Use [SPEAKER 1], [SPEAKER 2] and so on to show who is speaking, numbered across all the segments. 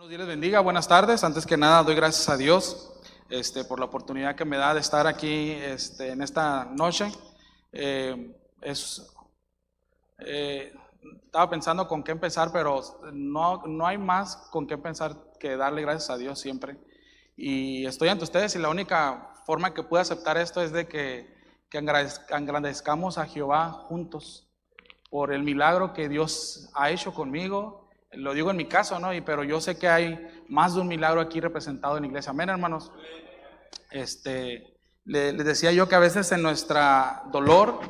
[SPEAKER 1] Dios les bendiga, buenas tardes. Antes que nada doy gracias a Dios por la oportunidad que me da de estar aquí en esta noche. Estaba pensando con qué empezar, pero no hay más con qué pensar que darle gracias a Dios siempre. Y estoy ante ustedes y la única forma que puedo aceptar esto es de que engrandezcamos a Jehová juntos por el milagro que Dios ha hecho conmigo. Lo digo en mi caso, ¿no? Pero yo sé que hay más de un milagro aquí representado en la iglesia. Amén, hermanos. Les decía yo que a veces en nuestra dolor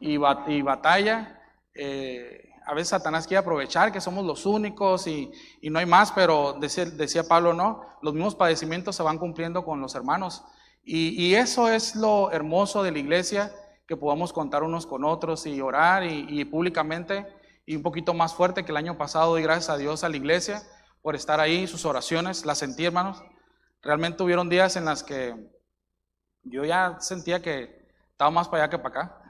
[SPEAKER 1] y batalla, a veces Satanás quiere aprovechar que somos los únicos y no hay más, pero decía Pablo, no, los mismos padecimientos se van cumpliendo con los hermanos. Y eso es lo hermoso de la iglesia, que podamos contar unos con otros y orar y públicamente. Y un poquito más fuerte que el año pasado, doy gracias a Dios a la iglesia por estar ahí, sus oraciones, las sentí, hermanos. Realmente hubieron días en las que yo ya sentía que estaba más para allá que para acá.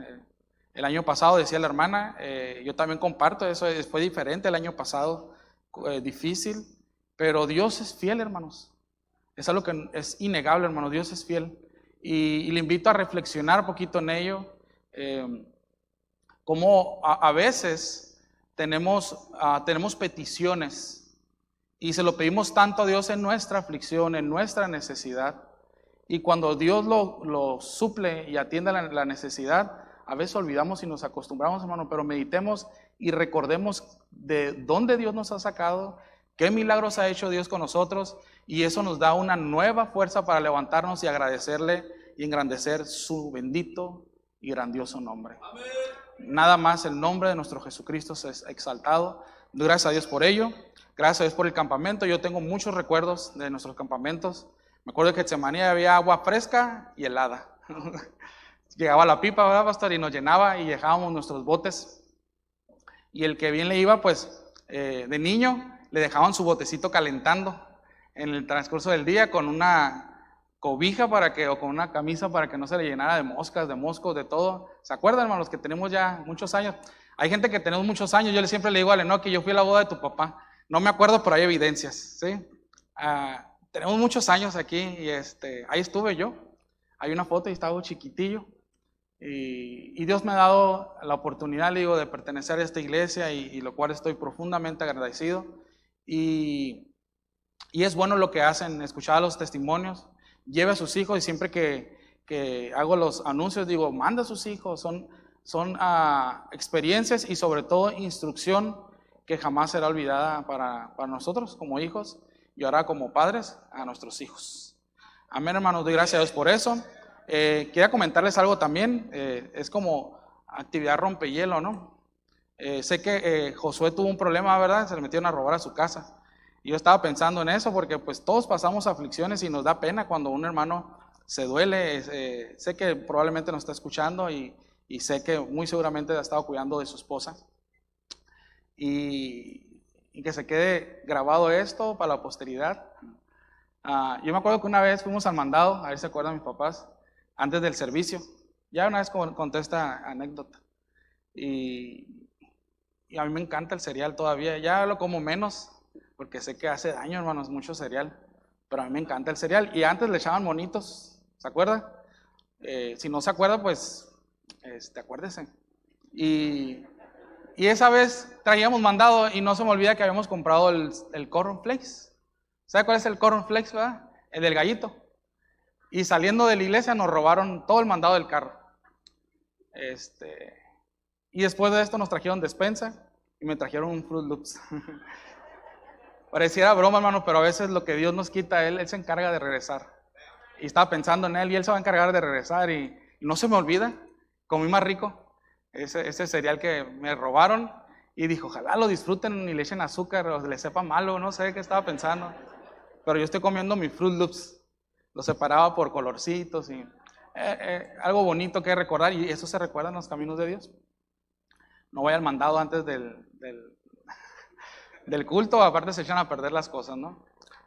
[SPEAKER 1] El año pasado, decía la hermana, yo también comparto eso, fue diferente el año pasado, difícil, pero Dios es fiel, hermanos. Es algo que es innegable, hermanos, Dios es fiel. Y le invito a reflexionar un poquito en ello, como a veces tenemos peticiones y se lo pedimos tanto a Dios en nuestra aflicción, en nuestra necesidad, y cuando Dios lo suple y atiende la necesidad, a veces olvidamos y nos acostumbramos, hermano, pero meditemos y recordemos de dónde Dios nos ha sacado, qué milagros ha hecho Dios con nosotros, y eso nos da una nueva fuerza para levantarnos y agradecerle y engrandecer su bendito y grandioso nombre. Amén. Nada más el nombre de nuestro Jesucristo es exaltado. Gracias a Dios por ello. Gracias a Dios por el campamento. Yo tengo muchos recuerdos de nuestros campamentos. Me acuerdo que en Getsemaní había agua fresca y helada. Llegaba la pipa, ¿verdad, pastor? Y nos llenaba y dejábamos nuestros botes. Y el que bien le iba, pues, de niño, le dejaban su botecito calentando en el transcurso del día con una cobija o con una camisa para que no se le llenara de moscas, de moscos, de todo. ¿Se acuerdan, hermanos, que tenemos ya muchos años? Hay gente que tenemos muchos años. Yo siempre le digo a Lenoque que yo fui a la boda de tu papá. No me acuerdo, pero hay evidencias, ¿sí? Tenemos muchos años aquí y ahí estuve yo. Hay una foto y estaba chiquitillo. Y Dios me ha dado la oportunidad, le digo, de pertenecer a esta iglesia y lo cual estoy profundamente agradecido. Y es bueno lo que hacen, escuchar los testimonios. Lleve a sus hijos y siempre que hago los anuncios digo, manda a sus hijos, son experiencias y sobre todo instrucción que jamás será olvidada para nosotros como hijos y ahora como padres a nuestros hijos. Amén, hermanos, doy gracias a Dios por eso. Quería comentarles algo también, es como actividad rompehielo, ¿no? Sé que Josué tuvo un problema, ¿verdad? Se le metieron a robar a su casa. Y yo estaba pensando en eso porque pues todos pasamos aflicciones y nos da pena cuando un hermano se duele. Sé que probablemente nos está escuchando y sé que muy seguramente ha estado cuidando de su esposa. Y que se quede grabado esto para la posteridad. Yo me acuerdo que una vez fuimos al mandado, a ver si se acuerdan mis papás, antes del servicio. Ya una vez conté esta anécdota. Y a mí me encanta el cereal todavía. Ya lo como menos, porque sé que hace daño, hermanos, mucho cereal, pero a mí me encanta el cereal. Y antes le echaban monitos, ¿se acuerda? Si no se acuerda, pues, acuérdese. Y esa vez traíamos mandado y no se me olvida que habíamos comprado el cornflakes. ¿Sabe cuál es el cornflakes, verdad? El del gallito. Y saliendo de la iglesia nos robaron todo el mandado del carro. Y después de esto nos trajeron despensa y me trajeron un Fruit Loops. Pareciera broma, hermano, pero a veces lo que Dios nos quita, Él se encarga de regresar. Y estaba pensando en Él y Él se va a encargar de regresar y no se me olvida, comí más rico, ese cereal que me robaron y dijo, ojalá lo disfruten y le echen azúcar o le sepa malo, no sé qué estaba pensando. Pero yo estoy comiendo mi Fruit Loops, lo separaba por colorcitos y algo bonito que recordar y eso se recuerda en los caminos de Dios. No voy al mandado antes del culto, aparte se echan a perder las cosas, ¿no?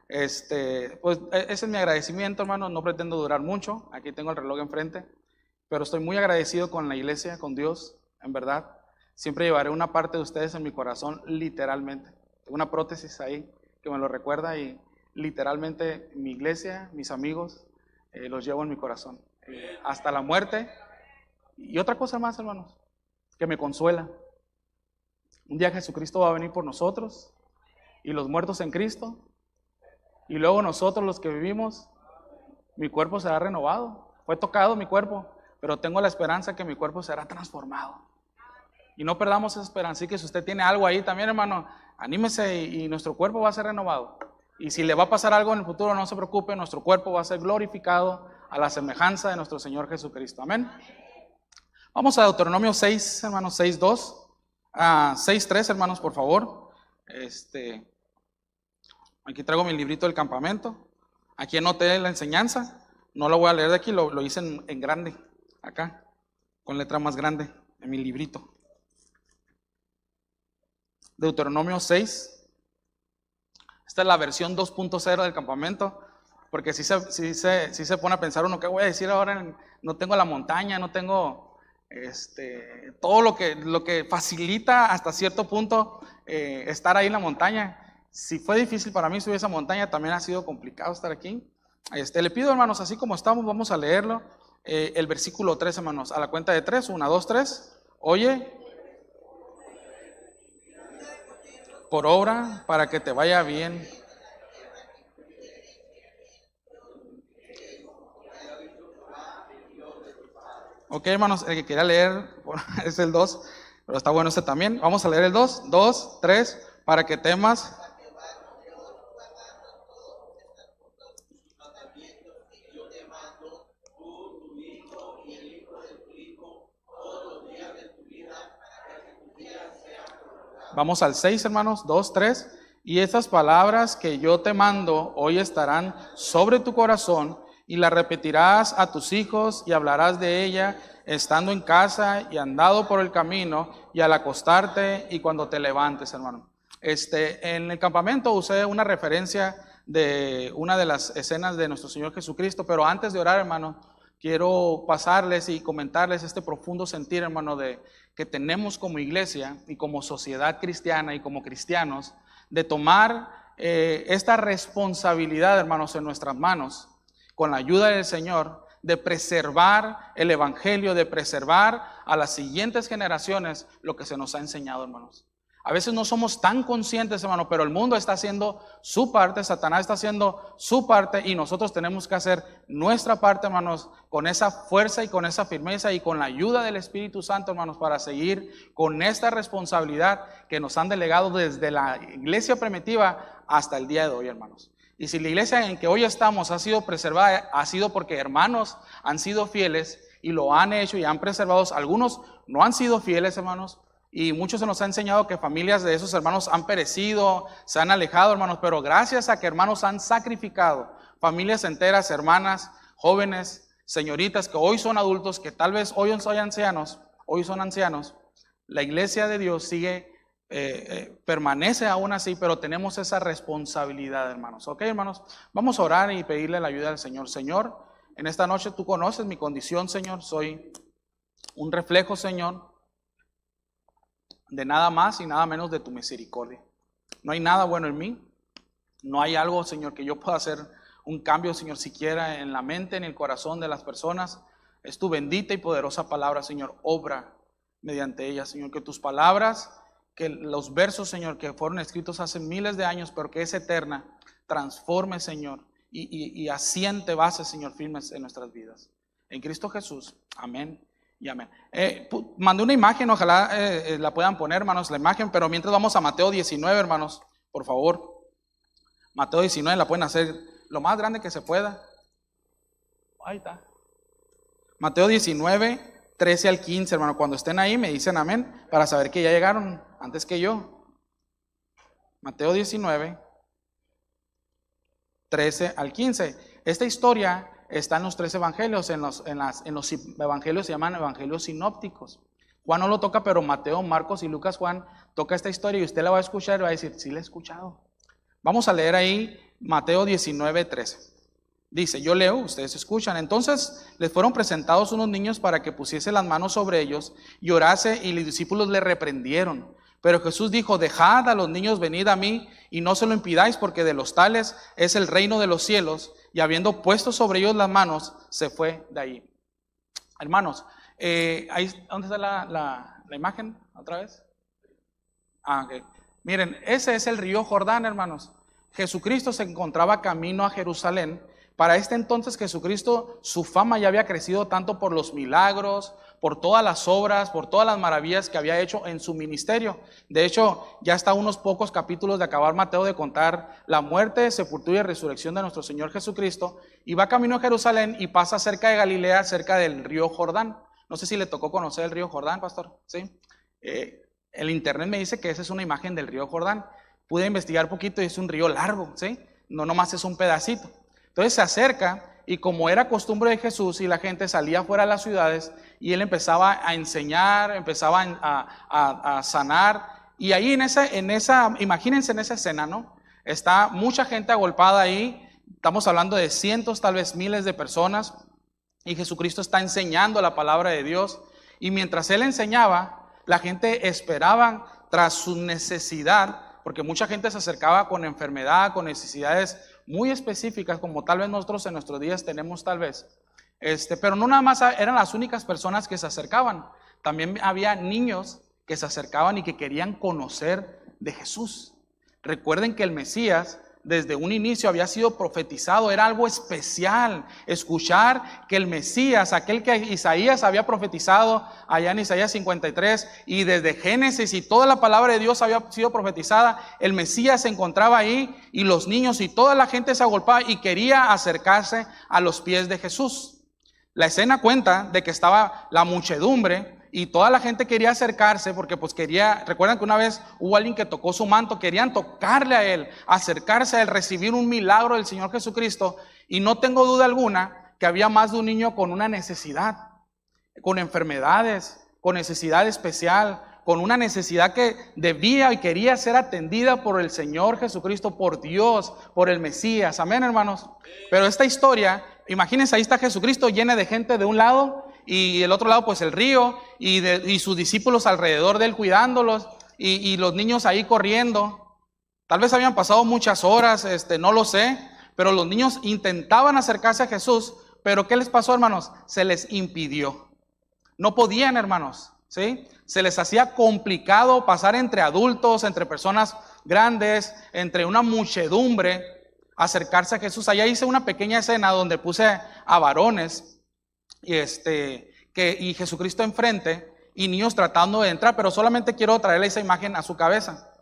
[SPEAKER 1] Pues ese es mi agradecimiento, hermano. No pretendo durar mucho, aquí tengo el reloj enfrente, pero estoy muy agradecido con la iglesia, con Dios, en verdad. Siempre llevaré una parte de ustedes en mi corazón, literalmente. Tengo una prótesis ahí que me lo recuerda y literalmente mi iglesia, mis amigos, los llevo en mi corazón. Hasta la muerte. Y otra cosa más, hermanos, que me consuela. Un día Jesucristo va a venir por nosotros y los muertos en Cristo. Y luego nosotros los que vivimos, mi cuerpo será renovado. Fue tocado mi cuerpo, pero tengo la esperanza que mi cuerpo será transformado. Y no perdamos esa esperanza. Así que si usted tiene algo ahí también, hermano, anímese y nuestro cuerpo va a ser renovado. Y si le va a pasar algo en el futuro, no se preocupe, nuestro cuerpo va a ser glorificado a la semejanza de nuestro Señor Jesucristo. Amén. Vamos a Deuteronomio 6, hermanos, 6:2. 6:3, hermanos, por favor. Aquí traigo mi librito del campamento. Aquí anoté la enseñanza. No lo voy a leer de aquí, lo hice en grande, acá, con letra más grande, en mi librito. Deuteronomio 6. Esta es la versión 2.0 del campamento, porque si se pone a pensar uno, ¿qué voy a decir ahora? No tengo la montaña, no tengo todo lo que facilita hasta cierto punto estar ahí en la montaña. Si fue difícil para mí subir esa montaña, también ha sido complicado estar aquí. Le pido, hermanos, así como estamos, vamos a leerlo. El versículo 3, hermanos, a la cuenta de 3, 1, 2, 3. Oye, por obra, para que te vaya bien. Ok, hermanos, el que quería leer es el 2, pero está bueno este también. Vamos a leer el 2, 2, 3, para que temas. Vamos al 6, hermanos, 2, 3. Y estas palabras que yo te mando hoy estarán sobre tu corazón y las repetirás a tus hijos y hablarás de ella estando en casa y andando por el camino y al acostarte y cuando te levantes, hermano. En el campamento usé una referencia de una de las escenas de nuestro Señor Jesucristo, pero antes de orar, hermano, quiero pasarles y comentarles este profundo sentir, hermano, de que tenemos como iglesia y como sociedad cristiana y como cristianos, de tomar esta responsabilidad, hermanos, en nuestras manos, con la ayuda del Señor, de preservar el Evangelio, de preservar a las siguientes generaciones lo que se nos ha enseñado, hermanos. A veces no somos tan conscientes, hermano, pero el mundo está haciendo su parte, Satanás está haciendo su parte y nosotros tenemos que hacer nuestra parte, hermanos, con esa fuerza y con esa firmeza y con la ayuda del Espíritu Santo, hermanos, para seguir con esta responsabilidad que nos han delegado desde la iglesia primitiva hasta el día de hoy, hermanos. Y si la iglesia en que hoy estamos ha sido preservada, ha sido porque hermanos han sido fieles y lo han hecho y han preservado. Algunos no han sido fieles, hermanos. Y muchos se nos ha enseñado que familias de esos hermanos han perecido, se han alejado, hermanos, pero gracias a que hermanos han sacrificado, familias enteras, hermanas, jóvenes, señoritas que hoy son adultos, que tal vez hoy son ancianos, la iglesia de Dios sigue, permanece aún así, pero tenemos esa responsabilidad, hermanos. Ok, hermanos, vamos a orar y pedirle la ayuda del Señor. Señor, en esta noche tú conoces mi condición, Señor, soy un reflejo, Señor, de nada más y nada menos de tu misericordia. No hay nada bueno en mí, no hay algo, Señor, que yo pueda hacer un cambio, Señor, siquiera en la mente, en el corazón de las personas. Es tu bendita y poderosa palabra, Señor, obra mediante ella, Señor, que tus palabras, que los versos, Señor, que fueron escritos hace miles de años, pero que es eterna, transforme, Señor, y asiente bases, Señor, firmes en nuestras vidas. En Cristo Jesús, amén. Y amén. Mandé una imagen, ojalá la puedan poner, hermanos, la imagen, pero mientras vamos a Mateo 19, hermanos, por favor. Mateo 19 la pueden hacer lo más grande que se pueda. Ahí está. Mateo 19, 13 al 15, hermano. Cuando estén ahí me dicen amén, para saber que ya llegaron antes que yo. Mateo 19, 13 al 15. Esta historia está en los 3 evangelios, en los evangelios se llaman evangelios sinópticos. Juan no lo toca, pero Mateo, Marcos y Lucas, Juan toca esta historia y usted la va a escuchar y va a decir, sí la he escuchado. Vamos a leer ahí Mateo 19, 13. Dice, yo leo, ustedes escuchan. Entonces les fueron presentados unos niños para que pusiese las manos sobre ellos y orase, y los discípulos le reprendieron. Pero Jesús dijo: dejad a los niños venid a mí, y no se lo impidáis, porque de los tales es el reino de los cielos. Y habiendo puesto sobre ellos las manos, se fue de ahí. Hermanos, ¿dónde está la imagen? ¿Otra vez? Okay. Miren, ese es el río Jordán, hermanos. Jesucristo se encontraba camino a Jerusalén. Para este entonces Jesucristo, su fama ya había crecido tanto por los milagros, por todas las obras, por todas las maravillas que había hecho en su ministerio. De hecho, ya está a unos pocos capítulos de acabar Mateo de contar la muerte, sepultura y resurrección de nuestro Señor Jesucristo, y va camino a Jerusalén y pasa cerca de Galilea, cerca del río Jordán. No sé si le tocó conocer el río Jordán, pastor. ¿Sí? El internet me dice que esa es una imagen del río Jordán. Pude investigar poquito y es un río largo, ¿sí? No nomás es un pedacito. Entonces se acerca, y como era costumbre de Jesús, y la gente salía fuera de las ciudades, y él empezaba a enseñar, empezaba a sanar, y ahí imagínense en esa escena, ¿no? Está mucha gente agolpada ahí, estamos hablando de cientos, tal vez miles de personas, y Jesucristo está enseñando la palabra de Dios, y mientras él enseñaba, la gente esperaba tras su necesidad, porque mucha gente se acercaba con enfermedad, con necesidades muy específicas, como tal vez nosotros en nuestros días tenemos tal vez. Pero no nada más eran las únicas personas que se acercaban. También había niños que se acercaban y que querían conocer de Jesús. Recuerden que el Mesías desde un inicio había sido profetizado, era algo especial escuchar que el Mesías, aquel que Isaías había profetizado allá en Isaías 53, y desde Génesis y toda la palabra de Dios había sido profetizada, el Mesías se encontraba ahí, y los niños y toda la gente se agolpaba y quería acercarse a los pies de Jesús. La escena cuenta de que estaba la muchedumbre y toda la gente quería acercarse porque pues recuerdan que una vez hubo alguien que tocó su manto, querían tocarle a él, acercarse a él, recibir un milagro del Señor Jesucristo, y no tengo duda alguna que había más de un niño con una necesidad, con enfermedades, con necesidad especial, con una necesidad que debía y quería ser atendida por el Señor Jesucristo, por Dios, por el Mesías. Amén, hermanos. Pero esta historia, imagínense, ahí está Jesucristo lleno de gente de un lado, y el otro lado pues el río, y sus discípulos alrededor de él cuidándolos, y los niños ahí corriendo. Tal vez habían pasado muchas horas, no lo sé, pero los niños intentaban acercarse a Jesús, pero ¿qué les pasó, hermanos? Se les impidió. No podían, hermanos, ¿sí? Se les hacía complicado pasar entre adultos, entre personas grandes, entre una muchedumbre, acercarse a Jesús. Allá hice una pequeña escena donde puse a varones y Jesucristo enfrente y niños tratando de entrar, pero solamente quiero traerle esa imagen a su cabeza.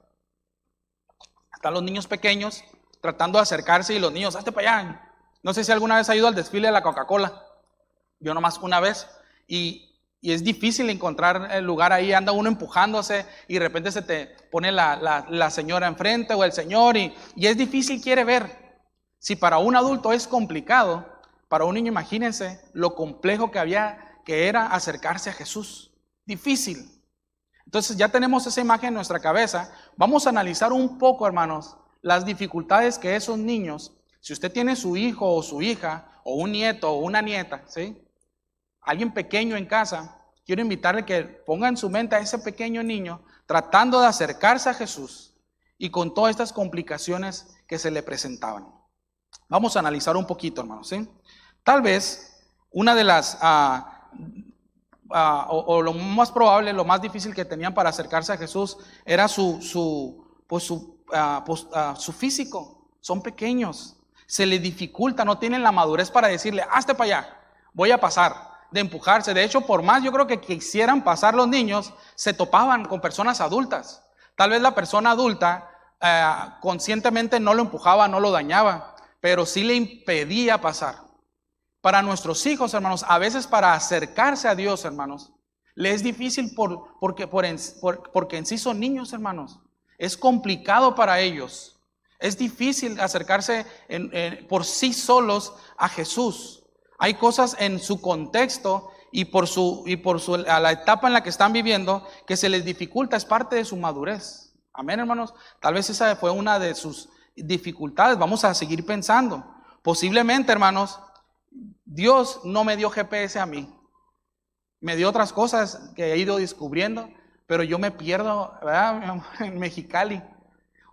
[SPEAKER 1] Están los niños pequeños tratando de acercarse, y los niños, hazte para allá. No sé si alguna vez ha ido al desfile de la Coca-Cola. Yo nomás una vez, y es difícil encontrar el lugar ahí. Anda uno empujándose y de repente se te pone la señora enfrente o el señor, y es difícil, quiere ver. Si para un adulto es complicado, para un niño imagínense lo complejo que era acercarse a Jesús. Difícil. Entonces ya tenemos esa imagen en nuestra cabeza. Vamos a analizar un poco, hermanos, las dificultades que esos niños, si usted tiene su hijo o su hija, o un nieto o una nieta, ¿sí? Alguien pequeño en casa, quiero invitarle que ponga en su mente a ese pequeño niño tratando de acercarse a Jesús y con todas estas complicaciones que se le presentaban. Vamos a analizar un poquito, hermanos, ¿sí? Tal vez una de las, o lo más probable, lo más difícil que tenían para acercarse a Jesús era su físico. Son pequeños, se les dificulta, no tienen la madurez para decirle, hazte para allá, voy a pasar, de empujarse. De hecho, por más yo creo que quisieran pasar los niños, se topaban con personas adultas. Tal vez la persona adulta conscientemente no lo empujaba, no lo dañaba, pero sí le impedía pasar. Para nuestros hijos, hermanos, a veces para acercarse a Dios, hermanos, les es difícil porque en sí son niños, hermanos. Es complicado para ellos. Es difícil acercarse por sí solos a Jesús. Hay cosas en su contexto y a la etapa en la que están viviendo que se les dificulta, es parte de su madurez. Amén, hermanos. Tal vez esa fue una de sus dificultades. Vamos a seguir pensando. Posiblemente, hermanos, Dios no me dio GPS a mí. Me dio otras cosas que he ido descubriendo, pero yo me pierdo, ¿verdad, mi amor? En Mexicali.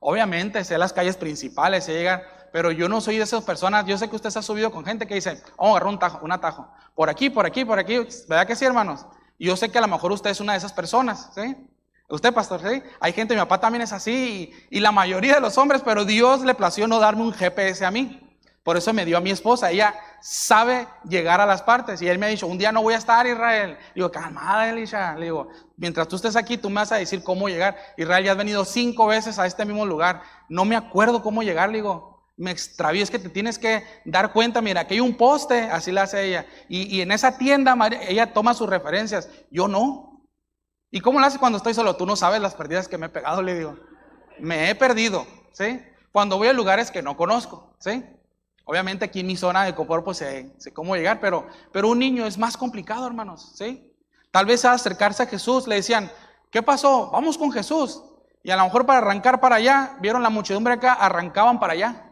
[SPEAKER 1] Obviamente sé las calles principales, sé llegar, pero yo no soy de esas personas. Yo sé que usted se ha subido con gente que dice, vamos a agarrar un atajo, por aquí, ¿verdad que sí, hermanos? Y yo sé que a lo mejor usted es una de esas personas, ¿sí? Usted, pastor, ¿sí? Hay gente, mi papá también es así, y la mayoría de los hombres, pero Dios le plació no darme un GPS a mí. Por eso me dio a mi esposa. Ella sabe llegar a las partes. Y él me ha dicho, un día no voy a estar, Israel. Le digo, calmada, Elisha. Le digo, mientras tú estés aquí, tú me vas a decir cómo llegar. Israel, ya has venido 5 veces a este mismo lugar. No me acuerdo cómo llegar. Le digo, me extravío. Es que te tienes que dar cuenta. Mira, aquí hay un poste. Así le hace ella. Y en esa tienda, ella toma sus referencias. Yo no. ¿Y cómo lo hace cuando estoy solo? Tú no sabes las perdidas que me he pegado, le digo. Me he perdido, ¿sí? Cuando voy a lugares que no conozco, ¿sí? Obviamente aquí en mi zona de confort pues sé cómo llegar, pero un niño es más complicado, hermanos, ¿sí? Tal vez al acercarse a Jesús le decían, ¿qué pasó? Vamos con Jesús. Y a lo mejor para arrancar para allá, vieron la muchedumbre acá, arrancaban para allá.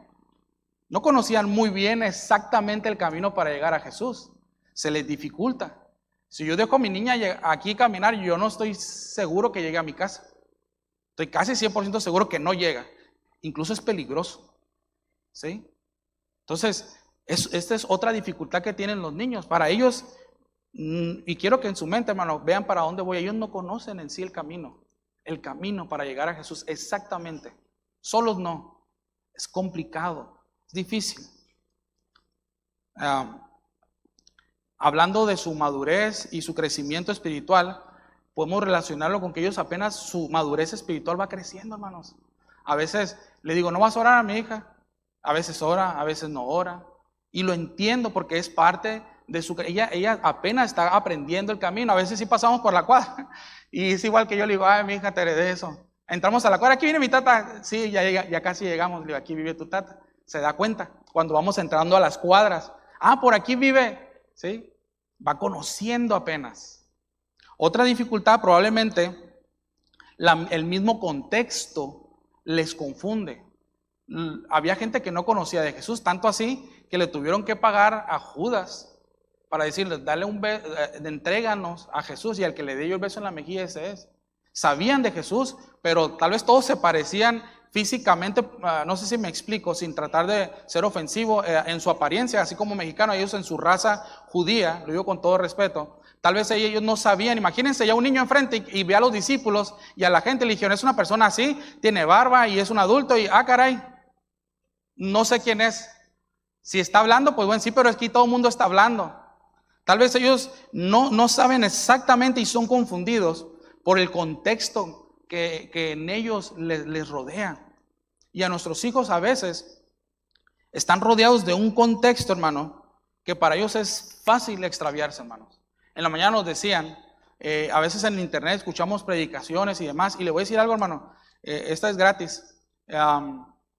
[SPEAKER 1] No conocían muy bien exactamente el camino para llegar a Jesús. Se les dificulta. Si yo dejo a mi niña aquí caminar, yo no estoy seguro que llegue a mi casa. Estoy casi 100% seguro que no llega. Incluso es peligroso, ¿sí? Entonces, esta es otra dificultad que tienen los niños. Para ellos, y quiero que en su mente, hermano, vean para dónde voy. Ellos no conocen en sí el camino para llegar a Jesús exactamente. Solos no. Es complicado, es difícil. Hablando de su madurez y su crecimiento espiritual, podemos relacionarlo con que ellos apenas su madurez espiritual va creciendo, hermanos. A veces le digo, ¿no vas a orar a mi hija? A veces ora, a veces no ora. Y lo entiendo porque es parte de su... Ella apenas está aprendiendo el camino. A veces sí pasamos por la cuadra. Y es igual que yo le digo, ay, mi hija, te heredé eso. Entramos a la cuadra, aquí viene mi tata. Sí, ya casi llegamos. Le digo, aquí vive tu tata. Se da cuenta cuando vamos entrando a las cuadras. Ah, por aquí vive. ¿Sí? Va conociendo apenas. Otra dificultad probablemente, el mismo contexto les confunde. Había gente que no conocía de Jesús, tanto así que le tuvieron que pagar a Judas para decirle, dale un beso, entréganos a Jesús, y al que le dé yo el beso en la mejilla ese es. Sabían de Jesús, pero tal vez todos se parecían físicamente, no sé si me explico, sin tratar de ser ofensivo, en su apariencia, así como mexicanos, ellos en su raza judía, lo digo con todo respeto. Tal vez ellos no sabían. Imagínense ya un niño enfrente y ve a los discípulos y a la gente, le dijeron, es una persona así, tiene barba y es un adulto, y caray, no sé quién es. Si está hablando, pues bueno, sí, pero aquí todo el mundo está hablando. Tal vez ellos no saben exactamente y son confundidos por el contexto que en ellos les rodea. Y a nuestros hijos a veces están rodeados de un contexto, hermano, que para ellos es fácil extraviarse, hermanos. En la mañana nos decían, a veces en el internet escuchamos predicaciones y demás, y le voy a decir algo, hermano, esta es gratis.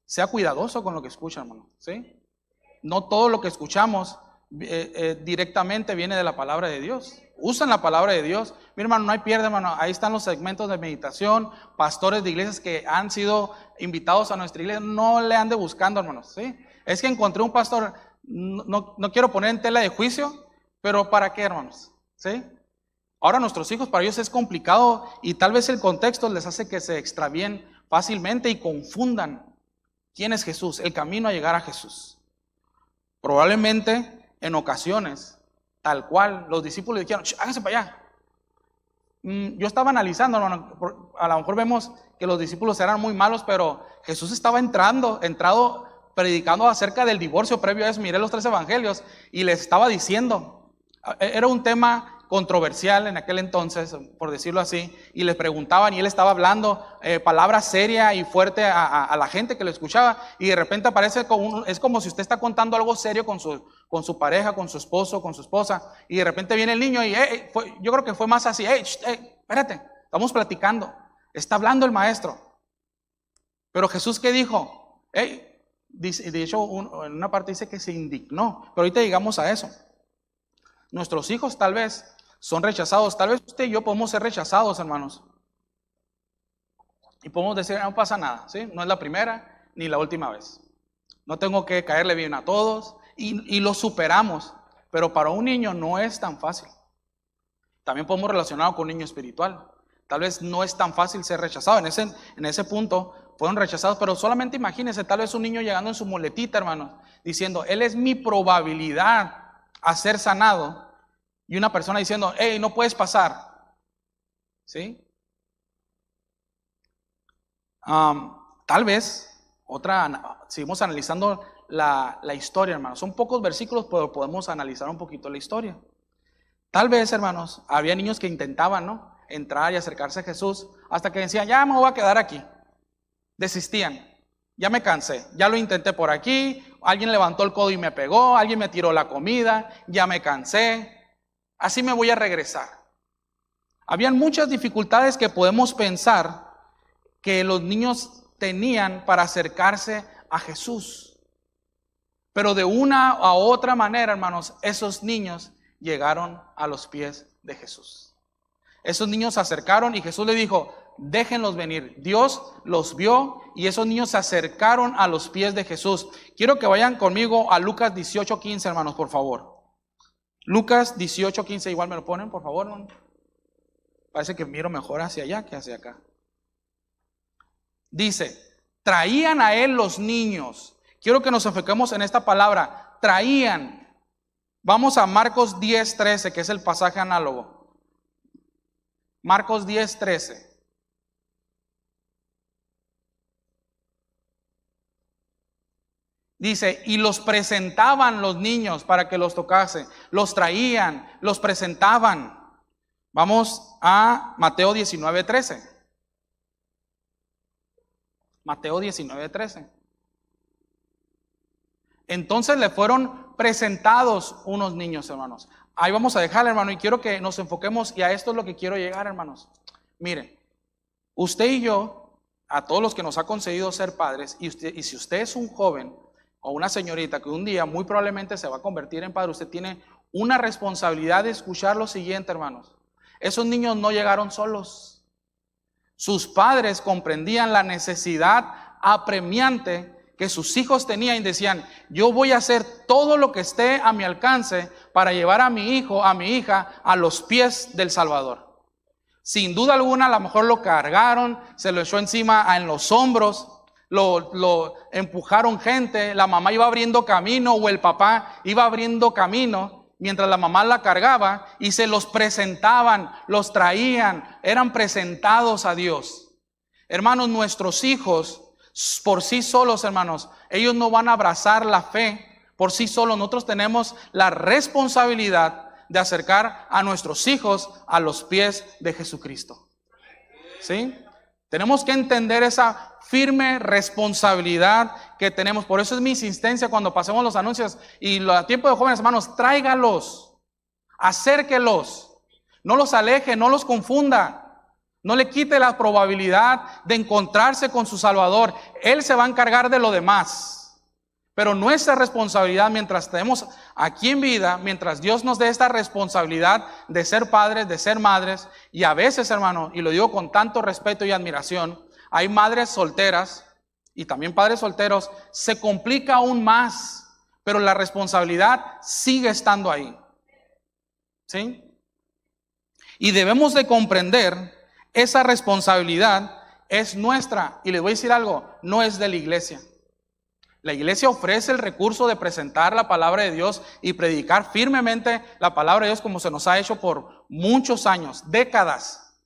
[SPEAKER 1] Sea cuidadoso con lo que escucha, hermano, ¿sí? No todo lo que escuchamos directamente viene de la palabra de Dios. Usan la palabra de Dios. Mi hermano, no hay pierde, hermano. Ahí están los segmentos de meditación, pastores de iglesias que han sido invitados a nuestra iglesia. No le ande buscando, hermanos, ¿sí? Es que encontré un pastor, no quiero poner en tela de juicio, pero ¿para qué, hermanos? ¿Sí? Ahora nuestros hijos, para ellos es complicado, y tal vez el contexto les hace que se extravíen fácilmente y confundan quién es Jesús, el camino a llegar a Jesús. Probablemente en ocasiones, tal cual, los discípulos dijeron, háganse para allá. Yo estaba analizando, hermano, a lo mejor vemos que los discípulos eran muy malos, pero Jesús estaba entrado predicando acerca del divorcio previo a eso. Miré los 3 evangelios y les estaba diciendo, era un tema controversial en aquel entonces, por decirlo así, y les preguntaban y él estaba hablando palabra seria y fuerte a la gente que lo escuchaba, y de repente aparece es como si usted está contando algo serio con su pareja, con su esposo, con su esposa, y de repente viene el niño y yo creo que fue más así, espérate, estamos platicando, está hablando el maestro. Pero Jesús, ¿qué dijo? De hecho, en una parte dice que se indignó, pero ahorita llegamos a eso. Nuestros hijos tal vez son rechazados, tal vez usted y yo podemos ser rechazados, hermanos, y podemos decir, no pasa nada, ¿sí? No es la primera ni la última vez, no tengo que caerle bien a todos, y lo superamos. Pero para un niño no es tan fácil. También podemos relacionarlo con un niño espiritual. Tal vez no es tan fácil ser rechazado. En ese punto fueron rechazados, pero solamente imagínense, tal vez un niño llegando en su muletita, hermanos, diciendo, Él es mi probabilidad a ser sanado. Y una persona diciendo, hey, no puedes pasar. ¿Sí? Tal vez, seguimos analizando la historia, hermanos. Son pocos versículos, pero podemos analizar un poquito la historia. Tal vez, hermanos, había niños que intentaban, ¿no?, entrar y acercarse a Jesús, hasta que decían, ya me voy a quedar aquí. Desistían. Ya me cansé, ya lo intenté por aquí, alguien levantó el codo y me pegó, alguien me tiró la comida, ya me cansé, así me voy a regresar. Habían muchas dificultades que podemos pensar que los niños tenían para acercarse a Jesús. Pero de una u otra manera, hermanos, esos niños llegaron a los pies de Jesús. Esos niños se acercaron y Jesús le dijo, déjenlos venir. Dios los vio y esos niños se acercaron a los pies de Jesús. Quiero que vayan conmigo a Lucas 18:15, hermanos, por favor. Lucas 18:15, igual me lo ponen, por favor, hermano. Parece que miro mejor hacia allá que hacia acá. Dice, traían a él los niños. Quiero que nos enfoquemos en esta palabra, traían. Vamos a Marcos 10:13, que es el pasaje análogo. Marcos 10:13. Dice, y los presentaban los niños para que los tocase. Los traían, los presentaban. Vamos a Mateo 19:13. Mateo 19:13. Entonces le fueron presentados unos niños, hermanos. Ahí vamos a dejar, hermano, y quiero que nos enfoquemos, y a esto es lo que quiero llegar, hermanos. Mire, usted y yo, a todos los que nos ha concedido ser padres, y si usted es un joven o una señorita que un día muy probablemente se va a convertir en padre, usted tiene una responsabilidad de escuchar lo siguiente, hermanos. Esos niños no llegaron solos. Sus padres comprendían la necesidad apremiante que sus hijos tenían y decían, yo voy a hacer todo lo que esté a mi alcance para llevar a mi hijo, a mi hija, a los pies del Salvador. Sin duda alguna, a lo mejor lo cargaron, se lo echó encima en los hombros, lo empujaron gente, la mamá iba abriendo camino o el papá iba abriendo camino mientras la mamá la cargaba y se los presentaban, los traían, eran presentados a Dios. Hermanos, nuestros hijos por sí solos, hermanos, ellos no van a abrazar la fe por sí solos. Nosotros tenemos la responsabilidad de acercar a nuestros hijos a los pies de Jesucristo. ¿Sí? Tenemos que entender esa firme responsabilidad que tenemos. Por eso es mi insistencia cuando pasemos los anuncios y a tiempo de jóvenes, hermanos, tráigalos, acérquelos, no los aleje, no los confunda. No le quite la probabilidad de encontrarse con su Salvador. Él se va a encargar de lo demás. Pero nuestra responsabilidad mientras estemos aquí en vida, mientras Dios nos dé esta responsabilidad de ser padres, de ser madres, y a veces, hermano, y lo digo con tanto respeto y admiración, hay madres solteras y también padres solteros, se complica aún más, pero la responsabilidad sigue estando ahí. ¿Sí? Y debemos de comprender esa responsabilidad es nuestra. Y les voy a decir algo, no es de la iglesia. La iglesia ofrece el recurso de presentar la palabra de Dios y predicar firmemente la palabra de Dios como se nos ha hecho por muchos años, décadas.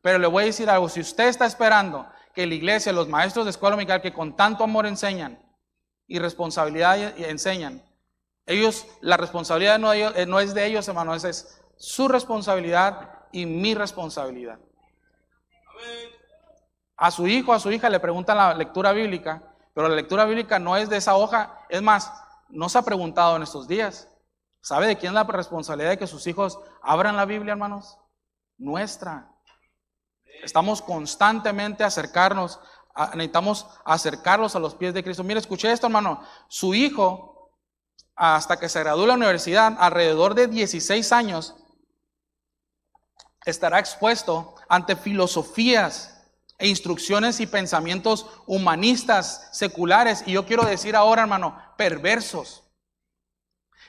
[SPEAKER 1] Pero le voy a decir algo, si usted está esperando que la iglesia, los maestros de escuela dominical que con tanto amor enseñan y responsabilidad enseñan, ellos, la responsabilidad no es de ellos, hermano, es su responsabilidad y mi responsabilidad. A su hijo, a su hija le preguntan la lectura bíblica, pero la lectura bíblica no es de esa hoja. Es más, no se ha preguntado en estos días. ¿Sabe de quién es la responsabilidad de que sus hijos abran la Biblia, hermanos? Nuestra. Estamos constantemente necesitamos acercarlos a los pies de Cristo. Mire, escuché esto, hermano. Su hijo, hasta que se gradúe de la universidad, alrededor de 16 años, estará expuesto ante filosofías e instrucciones y pensamientos humanistas, seculares, y yo quiero decir ahora, hermano, perversos.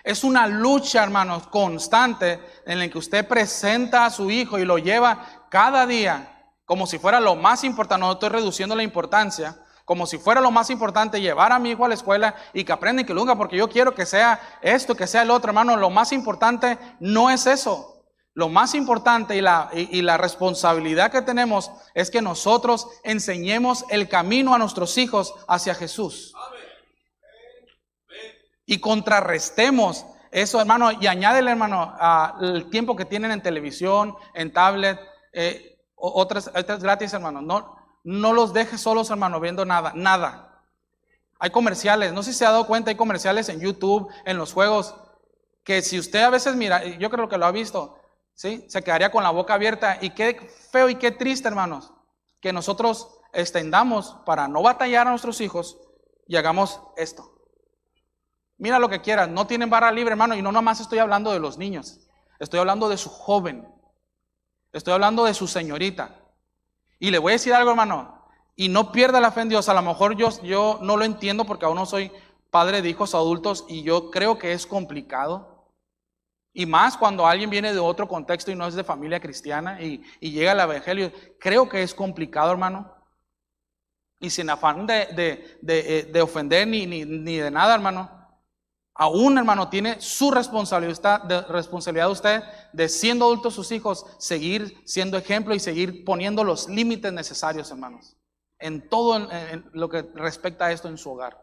[SPEAKER 1] Es una lucha, hermanos, constante en la que usted presenta a su hijo y lo lleva cada día, como si fuera lo más importante, no estoy reduciendo la importancia, como si fuera lo más importante llevar a mi hijo a la escuela y que aprenda y que lo haga, porque yo quiero que sea esto, que sea el otro, hermano. Lo más importante no es eso. Lo más importante y la responsabilidad que tenemos es que nosotros enseñemos el camino a nuestros hijos hacia Jesús. Y contrarrestemos eso, hermano, y añádele, hermano, el tiempo que tienen en televisión, en tablet, otras gratis, hermano. No los dejes solos, hermano, viendo nada. Hay comerciales, no sé si se ha dado cuenta, hay comerciales en YouTube, en los juegos, que si usted a veces mira, yo creo que lo ha visto, ¿sí? Se quedaría con la boca abierta. Y qué feo y qué triste, hermanos, que nosotros extendamos para no batallar a nuestros hijos y hagamos esto. Mira lo que quieras, no tienen barra libre, hermano, y no nomás estoy hablando de los niños, estoy hablando de su joven, estoy hablando de su señorita. Y le voy a decir algo, hermano, y no pierda la fe en Dios. A lo mejor yo no lo entiendo porque aún no soy padre de hijos adultos y yo creo que es complicado. Y más cuando alguien viene de otro contexto y no es de familia cristiana y llega al evangelio, creo que es complicado, hermano. Y sin afán de ofender ni de nada, hermano. Aún, hermano, tiene su responsabilidad usted de, siendo adultos sus hijos, seguir siendo ejemplo y seguir poniendo los límites necesarios, hermanos, en todo en lo que respecta a esto en su hogar.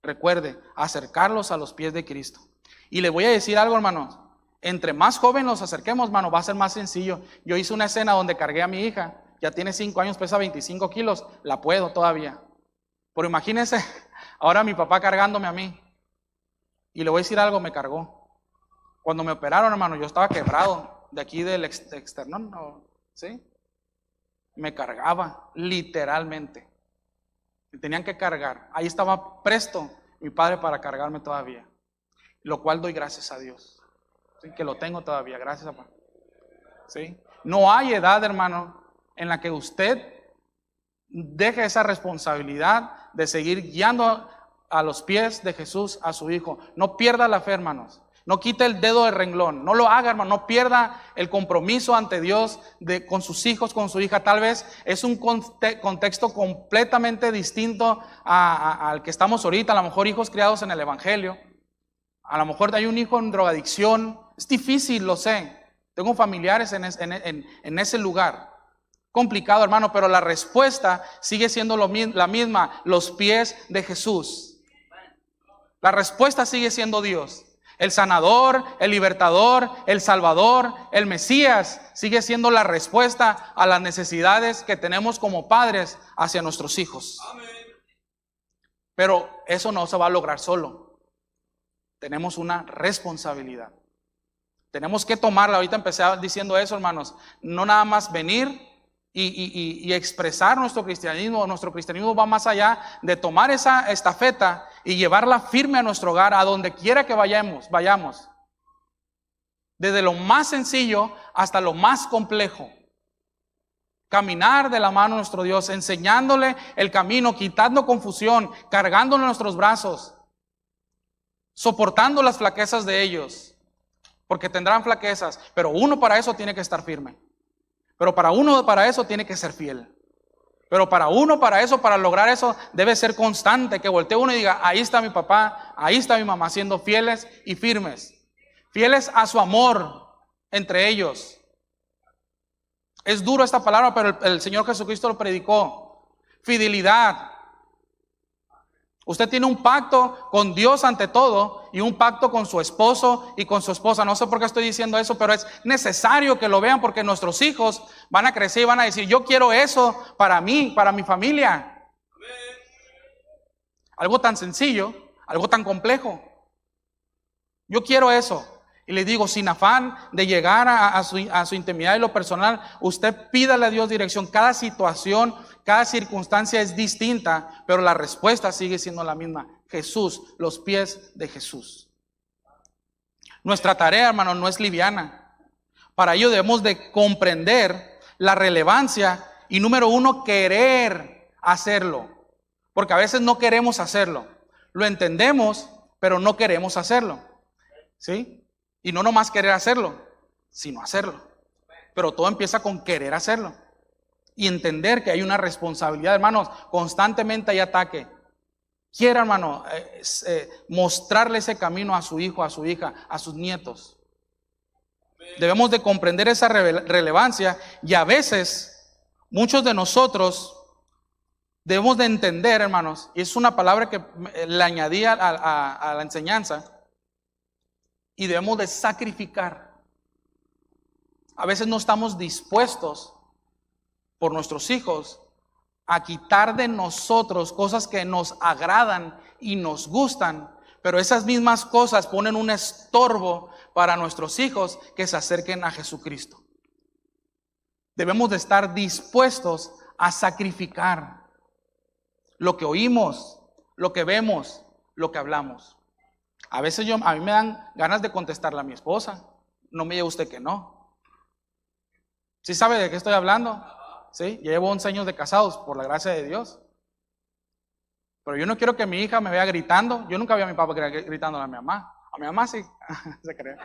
[SPEAKER 1] Recuerde, acercarlos a los pies de Cristo. Y le voy a decir algo, hermanos, entre más joven los acerquemos, hermano, va a ser más sencillo. Yo hice una escena donde cargué a mi hija, ya tiene 5 años, pesa 25 kilos, la puedo todavía. Pero imagínense, ahora mi papá cargándome a mí. Y le voy a decir algo, me cargó. Cuando me operaron, hermano, yo estaba quebrado de aquí del externón, ¿sí? Me cargaba, literalmente. Me tenían que cargar. Ahí estaba presto mi padre para cargarme todavía. Lo cual doy gracias a Dios. ¿Sí? Que lo tengo todavía, gracias a papá. ¿Sí? No hay edad, hermano, en la que usted deje esa responsabilidad de seguir guiando a los pies de Jesús a su hijo. No pierda la fe, hermanos. No quite el dedo del renglón. No lo haga, hermano. No pierda el compromiso ante Dios con sus hijos, con su hija. Tal vez es un contexto completamente distinto al que estamos ahorita. A lo mejor hijos criados en el evangelio. A lo mejor hay un hijo en drogadicción. Es difícil, lo sé. Tengo familiares en ese lugar. Complicado, hermano, pero la respuesta sigue siendo la misma. Los pies de Jesús. La respuesta sigue siendo Dios. El sanador, el libertador, el salvador, el Mesías, sigue siendo la respuesta a las necesidades que tenemos como padres hacia nuestros hijos. Amén. Pero eso no se va a lograr solo. Tenemos una responsabilidad. Tenemos que tomarla. Ahorita empecé diciendo eso, hermanos. No nada más venir y expresar nuestro cristianismo. Nuestro cristianismo va más allá de tomar esa estafeta y llevarla firme a nuestro hogar, a donde quiera que vayamos. Desde lo más sencillo hasta lo más complejo. Caminar de la mano de nuestro Dios, enseñándole el camino, quitando confusión, cargándole nuestros brazos, soportando las flaquezas de ellos, porque tendrán flaquezas, pero uno para eso tiene que estar firme. Pero para eso tiene que ser fiel. Pero para lograr eso, debe ser constante, que voltee uno y diga, ahí está mi papá, ahí está mi mamá, siendo fieles y firmes. Fieles a su amor entre ellos. Es duro esta palabra, pero el Señor Jesucristo lo predicó. Fidelidad. Usted tiene un pacto con Dios ante todo y un pacto con su esposo y con su esposa. No sé por qué estoy diciendo eso, pero es necesario que lo vean porque nuestros hijos van a crecer y van a decir, yo quiero eso para mí, para mi familia. Algo tan sencillo, algo tan complejo. Yo quiero eso. Y le digo, sin afán de llegar a su intimidad y lo personal, usted pídale a Dios dirección. Cada situación, cada circunstancia es distinta, pero la respuesta sigue siendo la misma. Jesús, los pies de Jesús. Nuestra tarea, hermano, no es liviana. Para ello debemos de comprender la relevancia y, número uno, querer hacerlo. Porque a veces no queremos hacerlo. Lo entendemos, pero no queremos hacerlo. ¿Sí? Y no nomás querer hacerlo, sino hacerlo. pero todo empieza con querer hacerlo. Y entender que hay una responsabilidad, hermanos, constantemente hay ataque. Quiera, hermano, mostrarle ese camino a su hijo, a su hija, a sus nietos. Debemos de comprender esa relevancia y a veces muchos de nosotros debemos de entender, hermanos, y es una palabra que le añadí a la enseñanza, y debemos de sacrificar. A veces no estamos dispuestos por nuestros hijos a quitar de nosotros cosas que nos agradan y nos gustan, pero esas mismas cosas ponen un estorbo para nuestros hijos que se acerquen a Jesucristo. Debemos de estar dispuestos a sacrificar lo que oímos, lo que vemos, lo que hablamos. A veces a mí me dan ganas de contestarle a mi esposa. No me diga usted que no. ¿Sí sabe de qué estoy hablando? Sí, ya llevo 11 años de casados, por la gracia de Dios. Pero yo no quiero que mi hija me vea gritando. Yo nunca vi a mi papá gritando a mi mamá. A mi mamá sí. Se cree.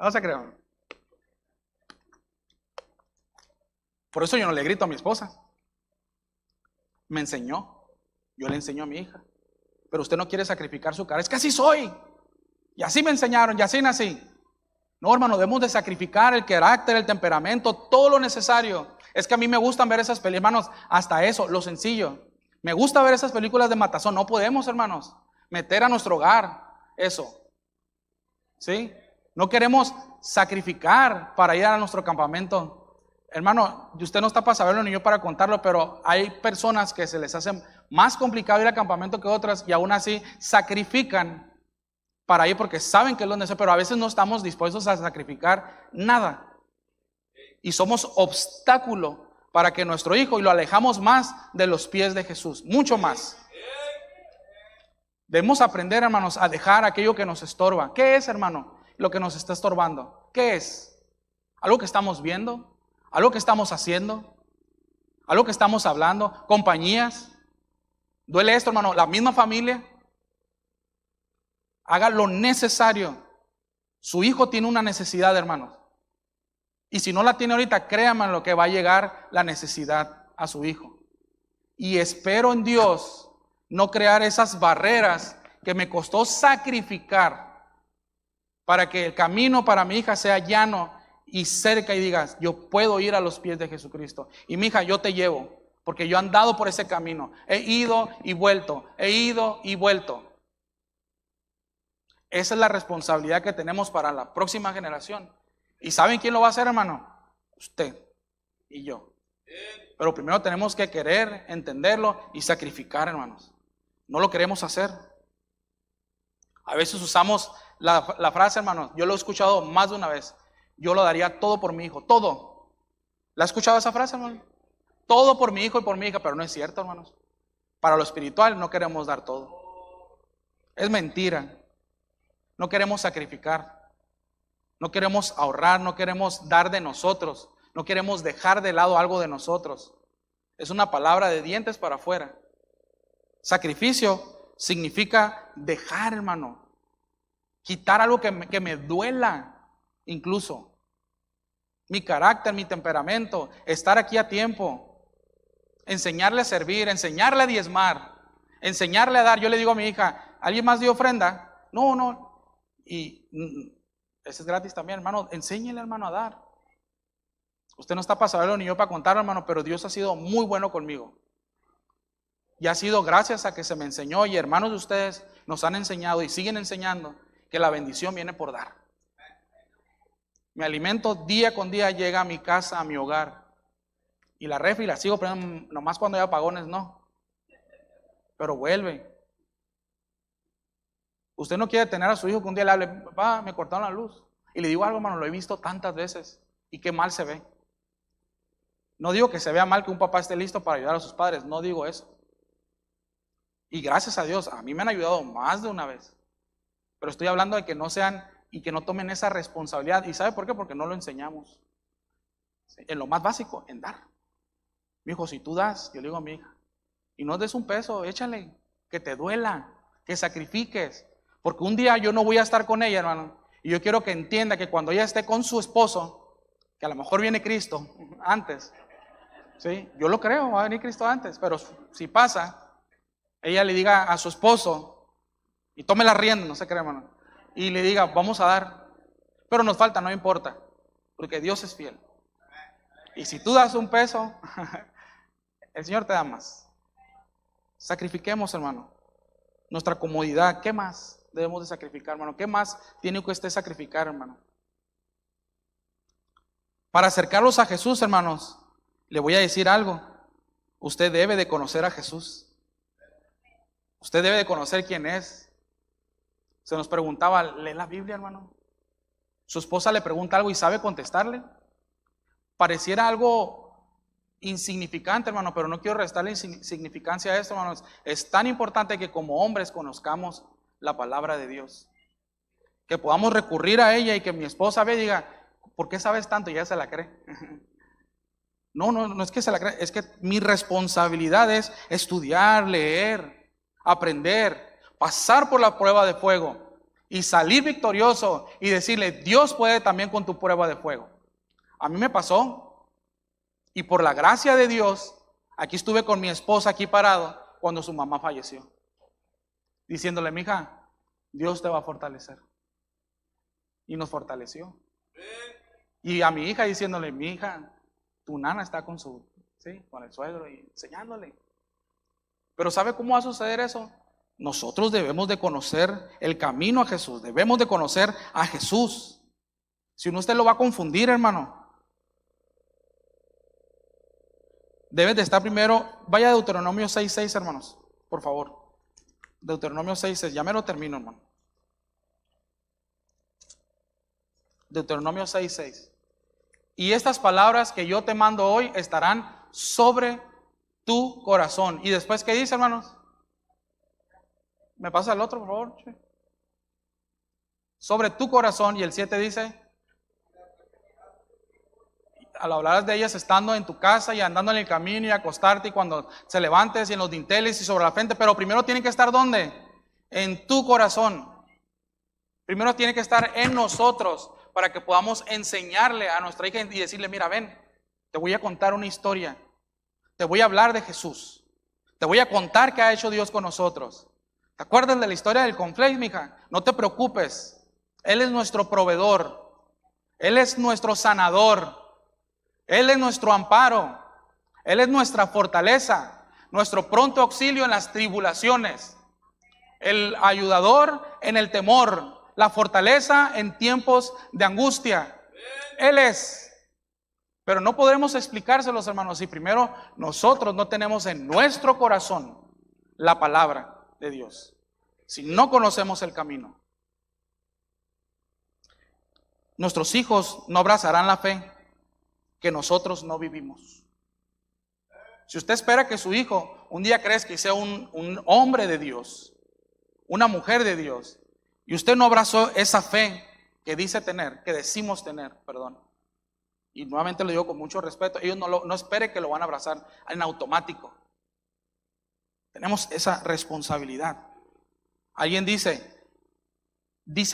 [SPEAKER 1] No se cree. Por eso yo no le grito a mi esposa. Me enseñó. Yo le enseño a mi hija. Pero usted no quiere sacrificar su cara. Es que así soy. Y así me enseñaron. Y así nací. No, hermano, debemos de sacrificar el carácter, el temperamento, todo lo necesario. Es que a mí me gustan ver esas películas, hermanos, hasta eso, lo sencillo. Me gusta ver esas películas de matazón. No podemos, hermanos, meter a nuestro hogar eso. ¿Sí? No queremos sacrificar para ir a nuestro campamento. Hermano, usted no está para saberlo ni yo para contarlo, pero hay personas que se les hace más complicado ir al campamento que otras y aún así sacrifican para ir porque saben que es lo necesario, pero a veces no estamos dispuestos a sacrificar nada. Y somos obstáculo para que nuestro hijo, y lo alejamos más de los pies de Jesús, mucho más. Debemos aprender, hermanos, a dejar aquello que nos estorba. ¿Qué es, hermano, lo que nos está estorbando? ¿Qué es? ¿Algo que estamos viendo? ¿Algo que estamos haciendo? ¿Algo que estamos hablando? ¿Compañías? ¿Duele esto, hermano? ¿La misma familia? Haga lo necesario. Su hijo tiene una necesidad, hermanos. Y si no la tiene ahorita, créanme lo que va a llegar la necesidad a su hijo. Y espero en Dios no crear esas barreras que me costó sacrificar para que el camino para mi hija sea llano y cerca y digas, yo puedo ir a los pies de Jesucristo. Y mi hija, yo te llevo, porque yo he andado por ese camino. He ido y vuelto, he ido y vuelto. Esa es la responsabilidad que tenemos para la próxima generación. ¿Y saben quién lo va a hacer, hermano? Usted y yo. Pero primero tenemos que querer, entenderlo y sacrificar, hermanos. No lo queremos hacer. A veces usamos la frase, hermanos, yo lo he escuchado más de una vez. Yo lo daría todo por mi hijo, todo. ¿La ha escuchado esa frase, hermano? Todo por mi hijo y por mi hija, pero no es cierto, hermanos. Para lo espiritual no queremos dar todo. Es mentira. No queremos sacrificar. No queremos ahorrar, no queremos dar de nosotros. No queremos dejar de lado algo de nosotros. Es una palabra de dientes para afuera. Sacrificio significa dejar, hermano. Quitar algo que me duela. Incluso mi carácter, mi temperamento, estar aquí a tiempo, enseñarle a servir, enseñarle a diezmar, enseñarle a dar. Yo le digo a mi hija, ¿alguien más dio ofrenda? No. Y eso es gratis también, hermano. Enséñele, hermano, a dar. Usted no está para saberlo ni yo para contarlo, hermano, pero Dios ha sido muy bueno conmigo. Y ha sido gracias a que se me enseñó, y hermanos de ustedes nos han enseñado y siguen enseñando que la bendición viene por dar. Mi alimento día con día llega a mi casa, a mi hogar. Y la refri la sigo poniendo, nomás cuando hay apagones, no. Pero vuelve. Usted no quiere tener a su hijo que un día le hable, papá, me cortaron la luz. Y le digo algo, hermano, lo he visto tantas veces. Y qué mal se ve. No digo que se vea mal que un papá esté listo para ayudar a sus padres, no digo eso. Y gracias a Dios, a mí me han ayudado más de una vez. Pero estoy hablando de que no sean y que no tomen esa responsabilidad. ¿Y sabe por qué? Porque no lo enseñamos. En lo más básico, en dar. Mi hijo, si tú das, yo le digo a mi hija, y no des un peso, échale, que te duela, que sacrifiques. Porque un día yo no voy a estar con ella, hermano, Y yo quiero que entienda que cuando ella esté con su esposo, que a lo mejor viene Cristo antes, ¿sí? Yo lo creo, va a venir Cristo antes, pero si pasa, ella le diga a su esposo, y tome la rienda, no se cree, hermano, y le diga, vamos a dar, pero nos falta, no importa, porque Dios es fiel. Y si tú das un peso, el Señor te da más. Sacrifiquemos, hermano, nuestra comodidad. ¿Qué más debemos de sacrificar, hermano? ¿Qué más tiene que usted sacrificar, hermano? Para acercarlos a Jesús, hermanos, le voy a decir algo. Usted debe de conocer a Jesús. Usted debe de conocer quién es. Se nos preguntaba, ¿lee la Biblia, hermano? Su esposa le pregunta algo y sabe contestarle. Pareciera algo insignificante, hermano, pero no quiero restarle insignificancia a esto, hermanos. Es tan importante que como hombres conozcamos la palabra de Dios. Que podamos recurrir a ella y que mi esposa vea y diga, ¿por qué sabes tanto? Y ella se la cree. No es que se la cree, es que mi responsabilidad es estudiar, leer, aprender, pasar por la prueba de fuego y salir victorioso y decirle, Dios puede también con tu prueba de fuego. A mí me pasó y por la gracia de Dios, aquí estuve con mi esposa aquí parado cuando su mamá falleció, diciéndole, mija, Dios te va a fortalecer. Y nos fortaleció. Y a mi hija diciéndole, mi hija, tu nana está con con el suegro y enseñándole. Pero ¿sabe cómo va a suceder eso? Nosotros debemos de conocer el camino a Jesús, debemos de conocer a Jesús. Si no, usted lo va a confundir, hermano. Debes de estar primero, vaya a Deuteronomio 6:6, hermanos, por favor. Deuteronomio 6:6, ya me lo termino, hermano. Deuteronomio 6:6. Y estas palabras que yo te mando hoy estarán sobre tu corazón. Y después, ¿qué dice, hermanos? ¿Me pasa el otro, por favor? Sobre tu corazón. Y el 7 dice, al hablar de ellas estando en tu casa y andando en el camino y acostarte y cuando se levantes y en los dinteles y sobre la frente. Pero primero tiene que estar ¿dónde? En tu corazón. Primero tiene que estar en nosotros para que podamos enseñarle a nuestra hija y decirle, mira, ven, te voy a contar una historia. Te voy a hablar de Jesús. Te voy a contar qué ha hecho Dios con nosotros. ¿Te acuerdas de la historia del cornflakes, mija? No te preocupes. Él es nuestro proveedor. Él es nuestro sanador. Él es nuestro amparo. Él es nuestra fortaleza. Nuestro pronto auxilio en las tribulaciones. El ayudador en el temor. La fortaleza en tiempos de angustia. Él es. Pero no podremos explicárselos, hermanos, si primero nosotros no tenemos en nuestro corazón la palabra de Dios. Si no conocemos el camino. Nuestros hijos no abrazarán la fe que nosotros no vivimos. Si usted espera que su hijo un día crezca y sea un hombre de Dios, una mujer de Dios, y usted no abrazó esa fe que dice tener, que decimos tener, perdón. Y nuevamente lo digo con mucho respeto, ellos no espere que lo van a abrazar en automático. Tenemos esa responsabilidad. Alguien dices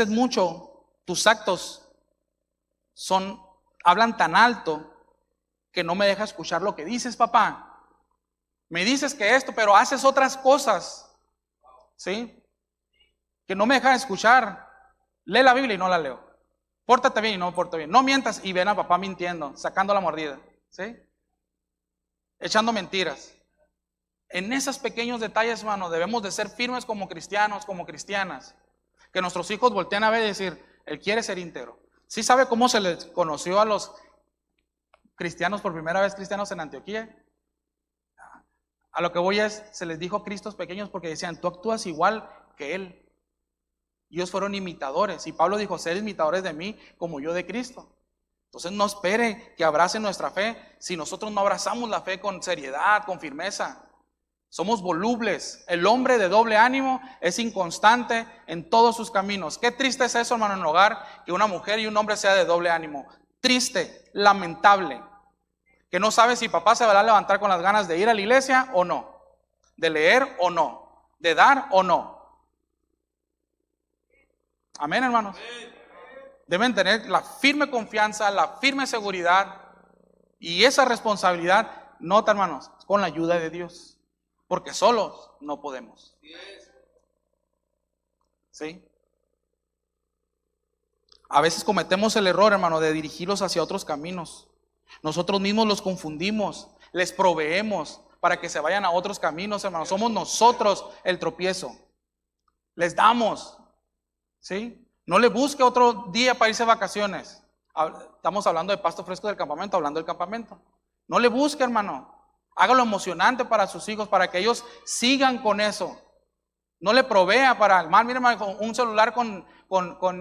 [SPEAKER 1] mucho, tus actos hablan tan alto que no me deja escuchar lo que dices, papá. Me dices que esto, pero haces otras cosas, ¿sí? Que no me dejan escuchar. Lee la Biblia y no la leo. Pórtate bien y no me porto bien. No mientas y ven a papá mintiendo, sacando la mordida, ¿sí? Echando mentiras. En esos pequeños detalles, hermano, debemos de ser firmes como cristianos, como cristianas. Que nuestros hijos volteen a ver y decir, él quiere ser íntegro. ¿Sí sabe cómo se les conoció a los cristianos por primera vez, cristianos en Antioquía? A lo que voy se les dijo Cristos pequeños porque decían, tú actúas igual que él. Ellos fueron imitadores y Pablo dijo, sed imitadores de mí como yo de Cristo. Entonces no espere que abracen nuestra fe si nosotros no abrazamos la fe con seriedad, con firmeza. Somos volubles. El hombre de doble ánimo es inconstante en todos sus caminos. Qué triste es eso, hermano, en el hogar, que una mujer y un hombre sea de doble ánimo. Triste, lamentable. Que no sabe si papá se va a levantar con las ganas de ir a la iglesia o no, de leer o no, de dar o no. Amén, hermanos. Deben tener la firme confianza, la firme seguridad y esa responsabilidad, nota hermanos, con la ayuda de Dios, porque solos no podemos. ¿Sí? A veces cometemos el error, hermano, de dirigirlos hacia otros caminos. Nosotros mismos los confundimos, les proveemos para que se vayan a otros caminos, hermano. Somos nosotros el tropiezo. Les damos, ¿sí? No le busque otro día para irse de vacaciones. Estamos hablando de pasto fresco del campamento, hablando del campamento. No le busque, hermano. Hágalo emocionante para sus hijos, para que ellos sigan con eso. No le provea para el mal. Mira, hermano, un celular con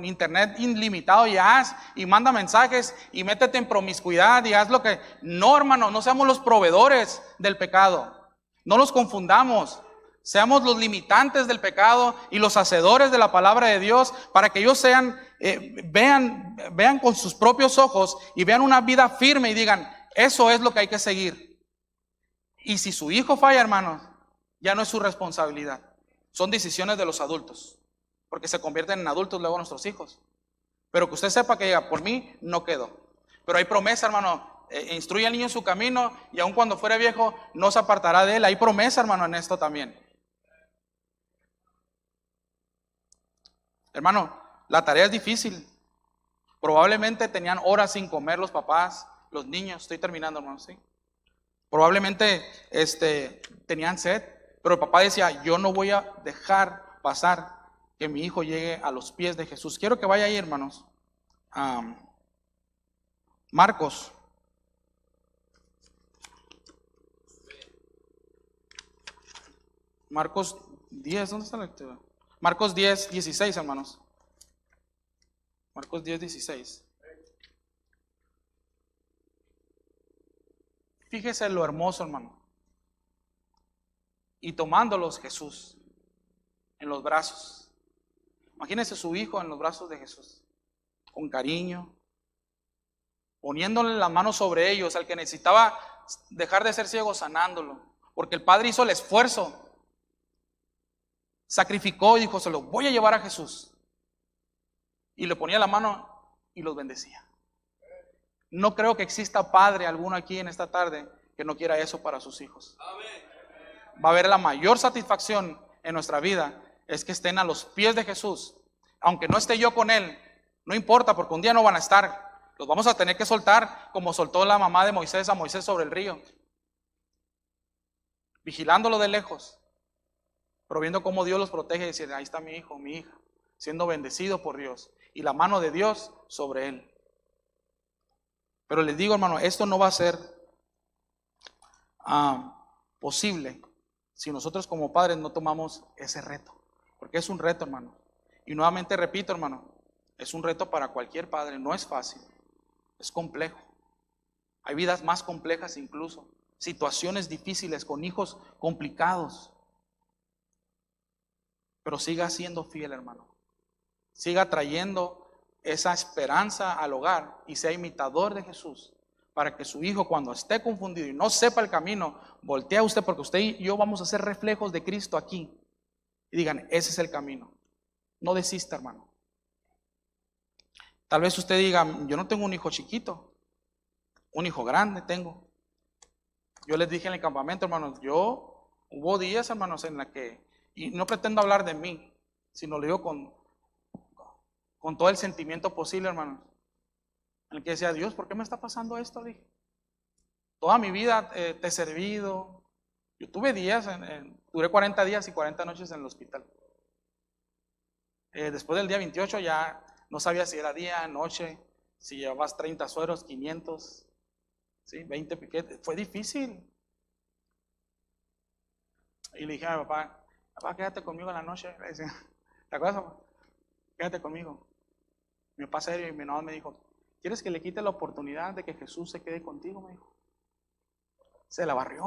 [SPEAKER 1] internet ilimitado y manda mensajes y métete en promiscuidad y haz lo que... No, hermano, no seamos los proveedores del pecado. No los confundamos. Seamos los limitantes del pecado y los hacedores de la palabra de Dios, para que ellos vean con sus propios ojos y vean una vida firme y digan, eso es lo que hay que seguir. Y si su hijo falla, hermanos, ya no es su responsabilidad. Son decisiones de los adultos, porque se convierten en adultos luego nuestros hijos. Pero que usted sepa que por mí no quedó. Pero hay promesa, hermano, instruye al niño en su camino y aun cuando fuere viejo no se apartará de él. Hay promesa, hermano, en esto también. Hermano, la tarea es difícil. Probablemente tenían horas sin comer los papás, los niños. Estoy terminando, hermano, ¿sí? Probablemente tenían sed, pero el papá decía, yo no voy a dejar pasar que mi hijo llegue a los pies de Jesús. Quiero que vaya ahí, hermanos. Marcos. Marcos 10, ¿dónde está la lectura? Marcos 10, 16, hermanos. Marcos 10, 16. Fíjese lo hermoso, hermano. Y tomándolos Jesús en los brazos. Imagínese su hijo en los brazos de Jesús, con cariño, poniéndole la mano sobre ellos, al que necesitaba dejar de ser ciego, sanándolo, porque el padre hizo el esfuerzo, sacrificó y dijo, se los voy a llevar a Jesús, y le ponía la mano y los bendecía. No creo que exista padre alguno aquí en esta tarde que no quiera eso para sus hijos. Va a haber la mayor satisfacción en nuestra vida, es que estén a los pies de Jesús. Aunque no esté yo con él, no importa, porque un día no van a estar. Los vamos a tener que soltar, como soltó la mamá de Moisés a Moisés sobre el río, vigilándolo de lejos, pero viendo cómo Dios los protege y decir, ahí está mi hijo, mi hija, siendo bendecido por Dios y la mano de Dios sobre él. Pero les digo, hermano, esto no va a ser posible si nosotros como padres no tomamos ese reto, porque es un reto, hermano. Y nuevamente repito, hermano, es un reto para cualquier padre, no es fácil, es complejo. Hay vidas más complejas incluso, situaciones difíciles con hijos complicados. Pero siga siendo fiel, hermano. Siga trayendo esa esperanza al hogar y sea imitador de Jesús, para que su hijo, cuando esté confundido y no sepa el camino, voltee a usted, porque usted y yo vamos a ser reflejos de Cristo aquí, y digan, ese es el camino. No desista, hermano. Tal vez usted diga, yo no tengo un hijo chiquito, un hijo grande tengo. Yo les dije en el campamento, hermanos, hubo días, hermanos, en la que, y no pretendo hablar de mí, sino lo digo con todo el sentimiento posible, hermanos, en el que decía, Dios, ¿por qué me está pasando esto? Dije, toda mi vida te he servido. Yo tuve días, duré 40 días y 40 noches en el hospital. Después del día 28 ya no sabía si era día, noche, si llevabas 30 sueros, 500, ¿sí? 20 piquetes. Fue difícil. Y le dije a mi papá, quédate conmigo en la noche. Le decía, ¿te acuerdas, papá? Quédate conmigo. Mi papá serio y mi mamá me dijo, ¿quieres que le quite la oportunidad de que Jesús se quede contigo? Me dijo. Se la barrió.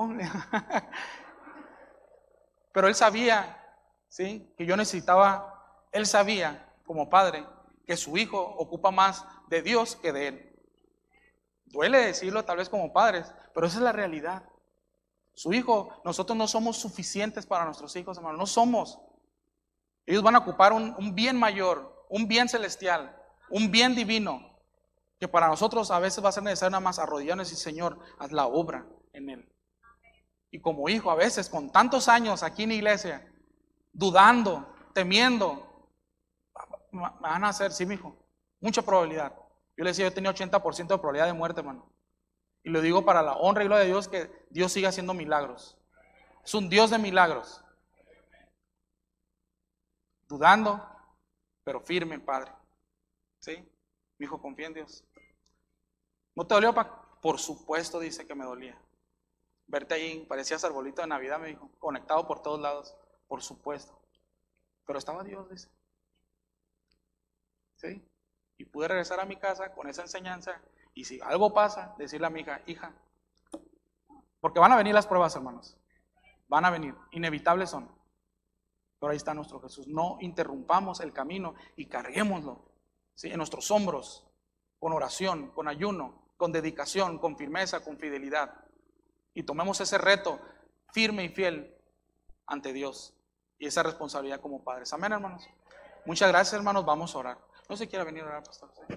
[SPEAKER 1] Pero él sabía, ¿sí?, que yo necesitaba, él sabía como padre que su hijo ocupa más de Dios que de él. Duele decirlo tal vez como padres, pero esa es la realidad. Su hijo, nosotros no somos suficientes para nuestros hijos, hermano, no somos. Ellos van a ocupar un bien mayor, un bien celestial. un bien divino, que para nosotros a veces va a ser necesario nada más arrodillarnos y decir, Señor, haz la obra en él. Y como hijo, a veces con tantos años aquí en la iglesia, dudando, temiendo, me van a hacer, sí, mi hijo, mucha probabilidad. Yo le decía, yo tenía 80% de probabilidad de muerte, hermano. Y lo digo para la honra y gloria de Dios, que Dios siga haciendo milagros. Es un Dios de milagros. Dudando, pero firme, Padre. ¿Sí? Mi hijo, confía en Dios. ¿No te dolió, pa? Por supuesto, dice que me dolía. Verte ahí, parecías arbolito de Navidad, me dijo, conectado por todos lados. Por supuesto. Pero estaba Dios, dice. ¿Sí? Y pude regresar a mi casa con esa enseñanza. Y si algo pasa, decirle a mi hija, porque van a venir las pruebas, hermanos. Van a venir, inevitables son. Pero ahí está nuestro Jesús. No interrumpamos el camino y carguémoslo, ¿sí?, en nuestros hombros, con oración, con ayuno, con dedicación, con firmeza, con fidelidad. Y tomemos ese reto firme y fiel ante Dios y esa responsabilidad como padres. Amén, hermanos. Muchas gracias, hermanos. Vamos a orar. No se quiera venir a orar, pastor. ¿Sí?